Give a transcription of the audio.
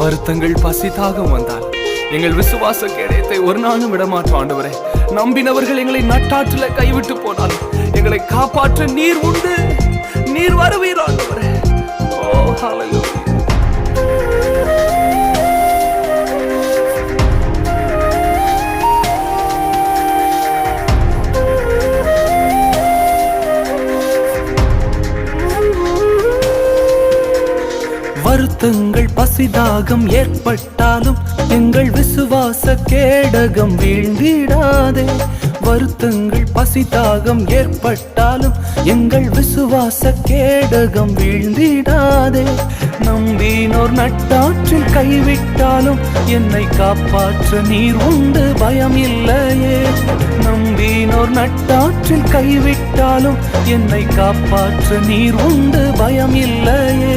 வருத்தங்கள் பசி தாகம் வந்தால் எங்கள் விசுவாச கேடயத்தை ஒரு நாளும் விடமாற்றோம் ஆண்டவரே. நம்பினவர்கள் எங்களை நட்டாற்றில கைவிட்டு போனால் எங்களை காப்பாற்ற நீர் உண்டு, நீர் வருவீர் ஆண்டவரே. ஓ ஹல்லேலூயா. வருத்தங்கள் பசிதாகம் ஏற்பட்டாலும் எங்கள் விசுவாச கேடகம் வீழ்ந்திடாதே. வருத்தங்கள் பசிதாகம் ஏற்பட்டாலும் எங்கள் விசுவாச கேடகம் வீழ்ந்திடாதே. நம்பினோர் நட்டாற்றில் கைவிட்டாலும் என்னை காப்பாற்ற நீர் உண்டு, பயம் இல்லையே. நம்பினோர் நட்டாற்றில் கைவிட்டாலும் என்னை காப்பாற்ற நீர் உண்டு, பயம் இல்லையே.